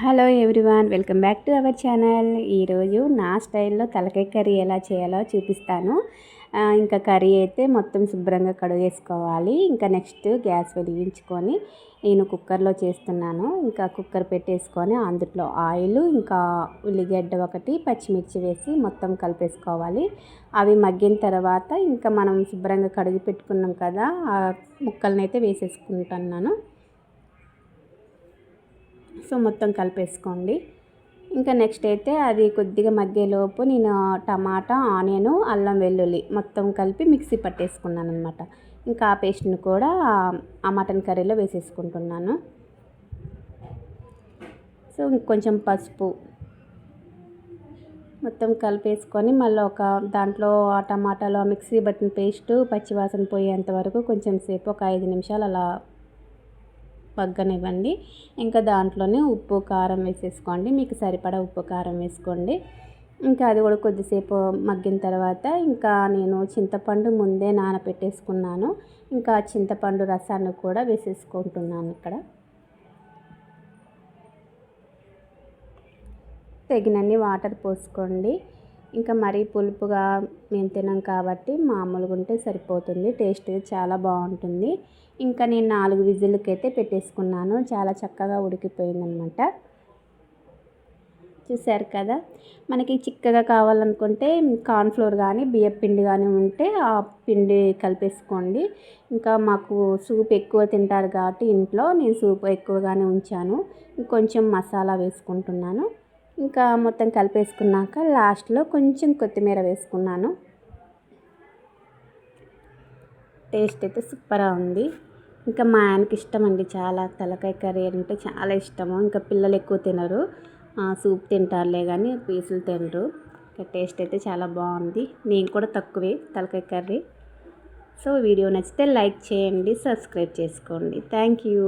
Hello everyone, welcome back to our channel. ఈరోజు నా స్టైల్లో తలకాయ కర్రీ ఎలా చేయాలో చూపిస్తాను. ఇంకా కర్రీ అయితే మొత్తం శుభ్రంగా కడుగేసుకోవాలి. ఇంకా నెక్స్ట్ గ్యాస్ వెలిగించుకొని నేను కుక్కర్లో చేస్తున్నాను. ఇంకా కుక్కర్ పెట్టేసుకొని అందులో ఆయిల్, ఇంకా ఉల్లిగడ్డ ఒకటి, పచ్చిమిర్చి వేసి మొత్తం కలిపేసుకోవాలి. అవి మగ్గిన తర్వాత ఇంకా మనం శుభ్రంగా కడిగి పెట్టుకున్నాం కదా, ఆ ముక్కల్ని అయితే వేసేసుకుంటున్నాను. సో మొత్తం కలిపేసుకోండి. ఇంకా నెక్స్ట్ అయితే అది కొద్దిగా మగ్గేలోపు నేను టమాటా, ఆనియన్, అల్లం వెల్లుల్లి మొత్తం కలిపి మిక్సీ పట్టేసుకున్నాను అనమాట. ఇంకా ఆ పేస్ట్ని కూడా ఆ మటన్ కర్రీలో వేసేసుకుంటున్నాను. సో కొంచెం పసుపు మొత్తం కలిపేసుకొని మళ్ళీ ఒక దాంట్లో ఆ టమాటాలో మిక్సీ పట్టిన పేస్టు పచ్చివాసన పోయేంత వరకు కొంచెం సేపు ఒక 5 నిమిషాలు అలా పగ్గనివ్వండి. ఇంకా దాంట్లోనే ఉప్పు, కారం వేసేసుకోండి. మీకు సరిపడా ఉప్పు, కారం వేసుకోండి. ఇంకా అది కూడా కొద్దిసేపు మగ్గిన తర్వాత ఇంకా నేను చింతపండు ముందే నానబెట్టేసుకున్నాను. ఇంకా చింతపండు రసాన్ని కూడా వేసేసుకుంటున్నాను. ఇక్కడ తగినన్ని వాటర్ పోసుకోండి. ఇంకా మరీ పులుపుగా మేము తినాం కాబట్టి మామూలుగా ఉంటే సరిపోతుంది. టేస్ట్ చాలా బాగుంటుంది. ఇంకా నేను 4 విజిల్కైతే పెట్టేసుకున్నాను. చాలా చక్కగా ఉడికిపోయిందనమాట. చూసారు కదా. మనకి చిక్కగా కావాలనుకుంటే కార్న్ఫ్లోర్ కానీ బియ్యం పిండి కానీ ఉంటే ఆ పిండి కలిపేసుకోండి. ఇంకా మాకు సూప్ ఎక్కువ తింటారు కాబట్టి ఇంట్లో నేను సూప్ ఎక్కువగానే ఉంచాను. కొంచెం మసాలా వేసుకుంటున్నాను. ఇంకా మొత్తం కలిపేసుకున్నాక లాస్ట్లో కొంచెం కొత్తిమీర వేసుకున్నాను. టేస్ట్ అయితే సూపర్గా ఉంది. ఇంకా మా ఆయనకి ఇష్టం అండి, చాలా తలకాయ కర్రీ అంటే చాలా ఇష్టము. ఇంకా పిల్లలు ఎక్కువ తినరు, సూప్ తింటారులే కానీ పీసులు తినరు. ఇంకా టేస్ట్ అయితే చాలా బాగుంది. నేను కూడా తక్కువే తలకాయ కర్రీ. సో వీడియో నచ్చితే లైక్ చేయండి, సబ్స్క్రైబ్ చేసుకోండి. Thank you.